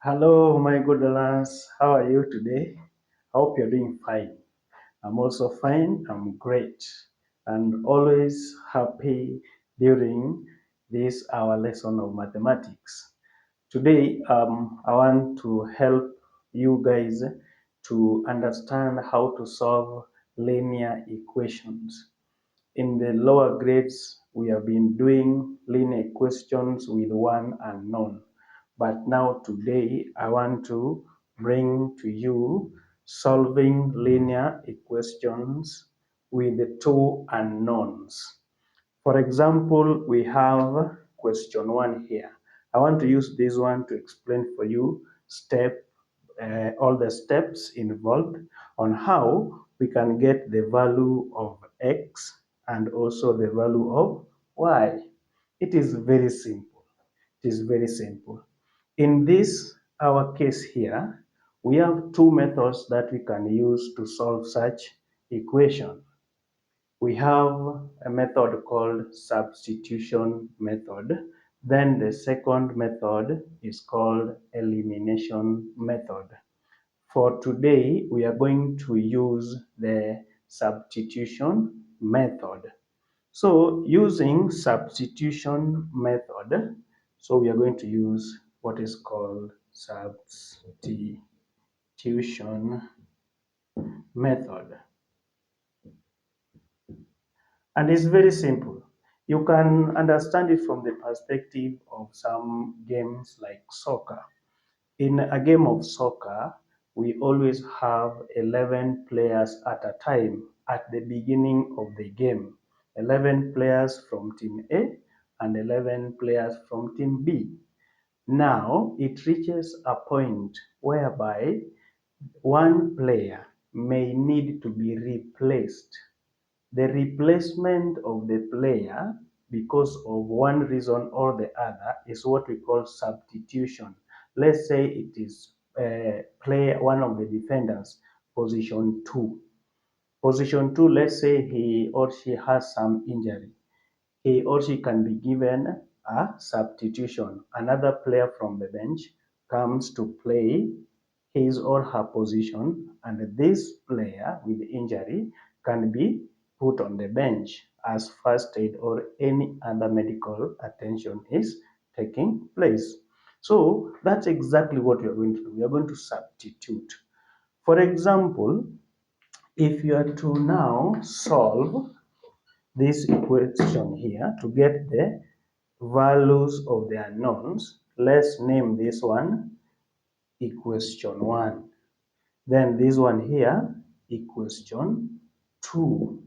Hello, my good learners. How are you today? I hope you're doing fine. I'm also fine. I'm great and always happy during this our lesson of mathematics. Today, I want to help you guys to understand how to solve linear equations. In the lower grades, we have been doing linear equations with one unknown. But now today, I want to bring to you solving linear equations with the two unknowns. For example, we have question 1 here. I want to use this one to explain for you all the steps involved on how we can get the value of x and also the value of y. It is very simple. It is very simple. In this, our case here, we have two methods that we can use to solve such equation. We have a method called substitution method. Then the second method is called elimination method. For today, we are going to use the substitution method. So using substitution method, so we are going to use what is called substitution method. And it's very simple. You can understand it from the perspective of some games like soccer. In a game of soccer, we always have 11 players at a time at the beginning of the game. 11 players from team A and 11 players from team B. Now, it reaches a point whereby one player may need to be replaced. The replacement of the player because of one reason or the other is what we call substitution. Let's say it is player one of the defenders, position 2. Position 2, let's say he or she has some injury. He or she can be given a substitution. Another player from the bench comes to play his or her position, and this player with injury can be put on the bench as first aid or any other medical attention is taking place. So that's exactly what we are going to do. We are going to substitute. For example, if you are to now solve this equation here to get the values of the unknowns, let's name this one equation 1. Then this one here, equation 2.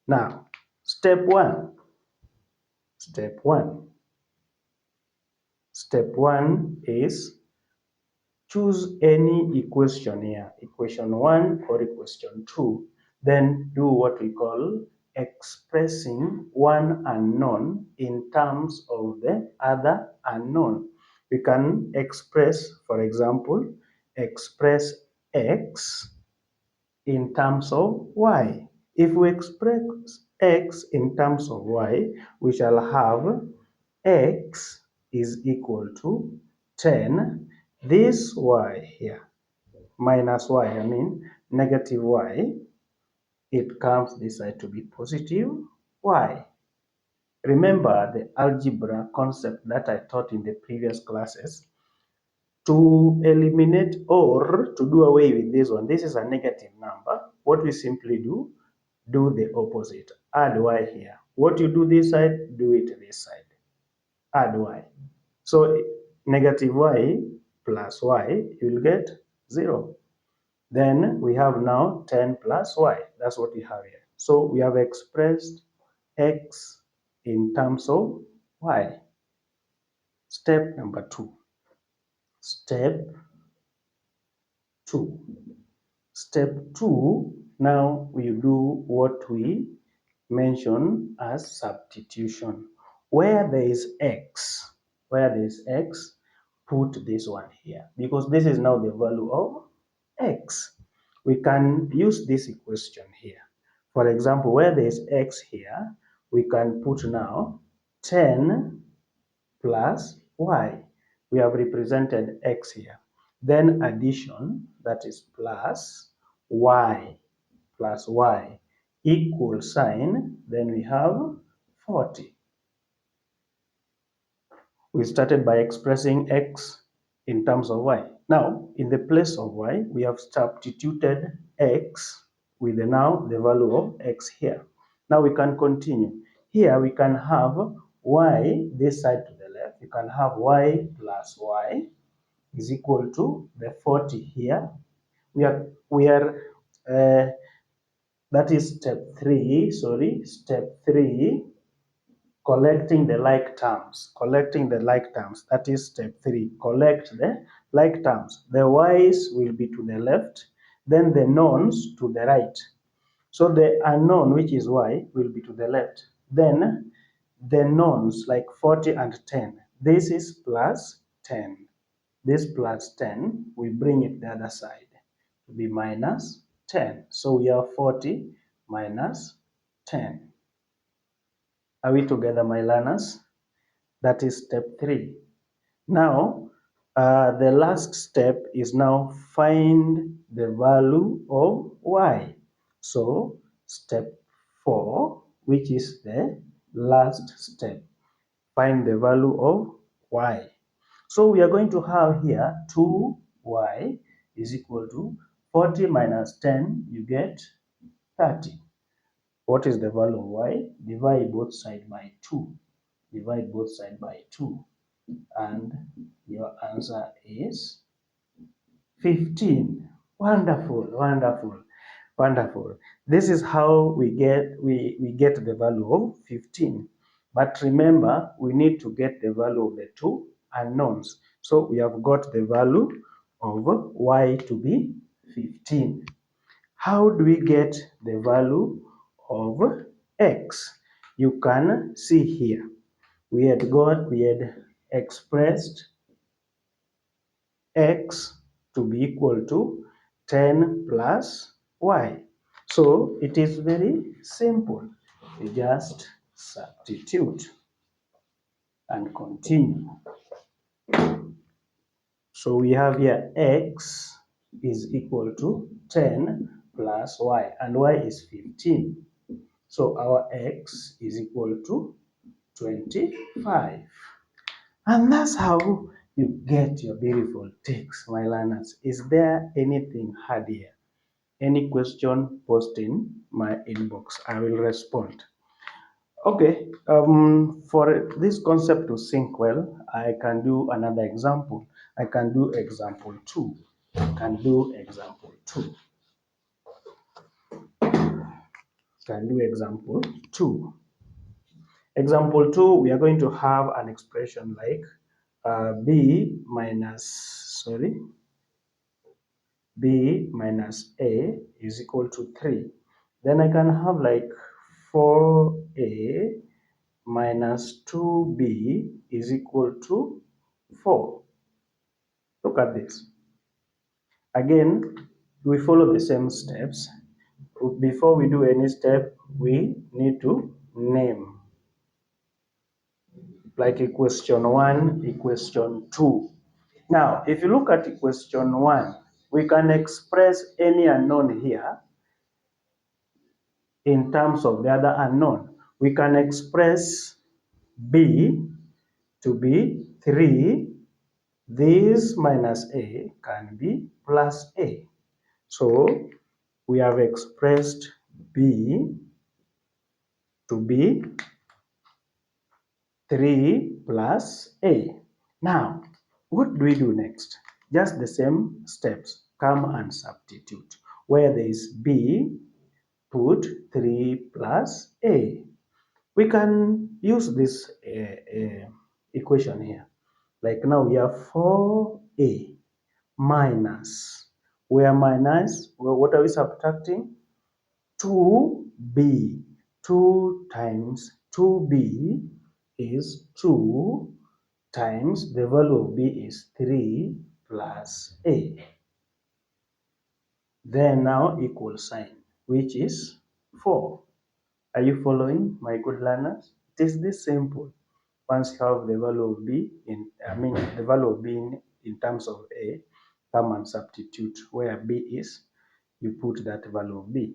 Now, step 1. Step 1 is choose any equation here, equation 1 or equation 2. Then do what we call expressing one unknown in terms of the other unknown. We can express, for example, express x in terms of y. If we express x in terms of y, we shall have x is equal to 10. This y here, minus y, I mean negative y, it comes this side to be positive y. Remember the algebra concept that I taught in the previous classes. To eliminate or to do away with this one, this is a negative number. What we simply do the opposite. Add y here. What you do this side, do it this side. Add y. So negative y plus y, you will get 0. Then we have now 10 plus y. That's what we have here. So we have expressed x in terms of y. Step number 2. Step 2. Step 2, now we do what we mention as substitution. Where there is x, put this one here because this is now the value of x. We can use this equation here. For example, where there is x here, we can put now 10 plus y. We have represented x here. Then addition, that is plus y equal sign, then we have 40. We started by expressing x in terms of y. Now, in the place of y, we have substituted x with now the value of x here. Now we can continue. Here we can have y this side to the left. You can have y plus y is equal to the 40 here. That is step 3, step 3, collecting the like terms. That is step 3. Collect the like terms. The y's will be to the left, then the knowns to the right. So the unknown, which is y, will be to the left. Then the knowns like 40 and 10. This is plus 10. This plus 10, we bring it the other side to be minus 10. So we have 40 minus 10. Are we together, my learners? That is step 3. Now, the last step is now find the value of y. So, step 4, which is the last step, find the value of y. So, we are going to have here 2y is equal to 40 minus 10, you get 30. What is the value of y? Divide both sides by 2. Divide both sides by 2. And your answer is 15. Wonderful, wonderful, wonderful. This is how we get the value of 15. But remember, we need to get the value of the two unknowns. So we have got the value of y to be 15. How do we get the value of x? You can see here. We had expressed x to be equal to 10 plus y. So it is very simple. We just substitute and continue. So we have here x is equal to 10 plus y, and y is 15. So our x is equal to 25. And that's how you get your beautiful ticks, my learners. Is there anything hard here? Any question, post in my inbox. I will respond. Okay, for this concept to sink well, I can do another example. I can do example 2. Example 2, we are going to have an expression like b minus a is equal to 3. Then I can have like 4a minus 2b is equal to 4. Look at this. Again, we follow the same steps. Before we do any step, we need to name. Like equation 1, equation 2. Now, if you look at equation 1, we can express any unknown here in terms of the other unknown. We can express b to be 3. This minus a can be plus a. So we have expressed b to be 3 plus a. Now, what do we do next? Just the same steps. Come and substitute. Where there is b, put 3 plus a. We can use this equation here. Like now we have 4a minus. Where minus, what are we subtracting? 2b. 2 times 2b is 2 times the value of b is 3 plus a. Then now equal sign, which is 4. Are you following, my good learners? It is this simple. once you have the value of b the value of b in terms of a, come and substitute where b is, you put that value of b.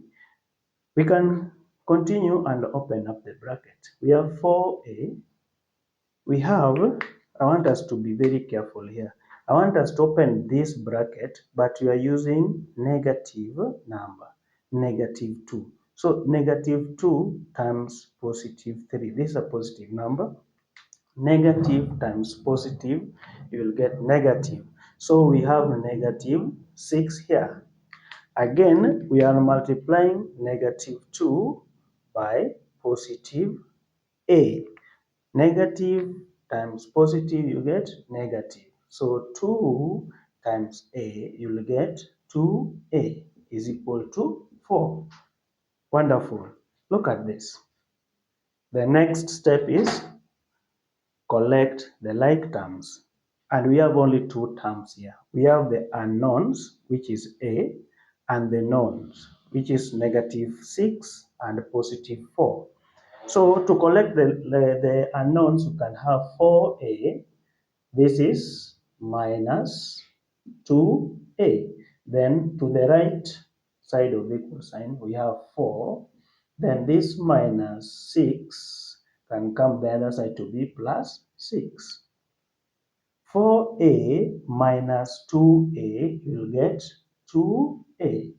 We can continue and open up the bracket. We have 4a. We have, I want us to be very careful here. I want us to open this bracket, but we are using negative number, -2. So -2 times +3. This is a positive number. Negative times positive, you will get negative. So we have -6 here. Again, we are multiplying -2 by positive a. Negative times positive, you get negative. So 2 times a, you'll get 2a is equal to 4. Wonderful. Look at this. The next step is collect the like terms. And we have only two terms here. We have the unknowns, which is a, and the knowns, which is -6 and +4. So to collect the unknowns, you can have 4a. This is minus 2a. Then to the right side of the equal sign, we have 4. Then this -6 can come the other side to be +6. 4a minus 2a, you'll get 2a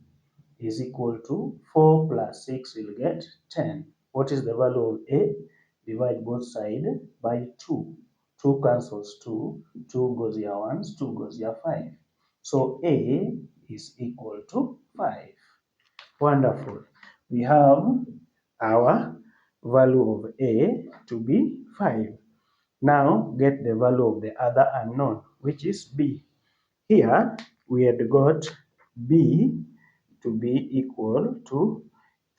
is equal to 4 plus 6, you'll get 10. What is the value of a? Divide both sides by 2. 2 cancels 2. 2 goes here once, 2 goes here 5. So a is equal to 5. Wonderful. We have our value of a to be 5. Now get the value of the other unknown, which is b. Here we had got b to be equal to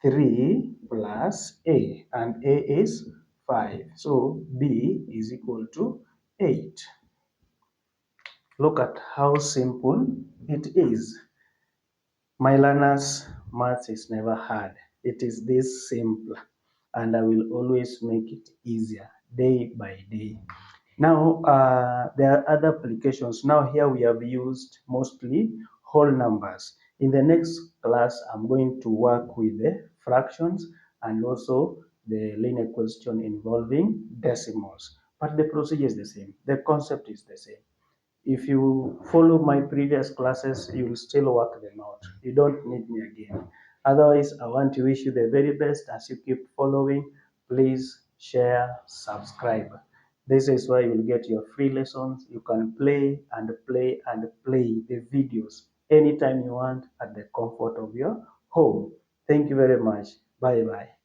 3 plus a, and a is 5. So b is equal to 8. Look at how simple it is. My learners, maths is never hard. It is this simple, and I will always make it easier day by day. Now, there are other applications. Now here we have used mostly whole numbers. In the next class, I'm going to work with the fractions and also the linear question involving decimals. But the procedure is the same. The concept is the same. If you follow my previous classes, you will still work them out. You don't need me again. Otherwise, I want to wish you the very best as you keep following. Please share, subscribe. This is where you will get your free lessons. You can play and play and play the videos anytime you want at the comfort of your home. Thank you very much. Bye bye.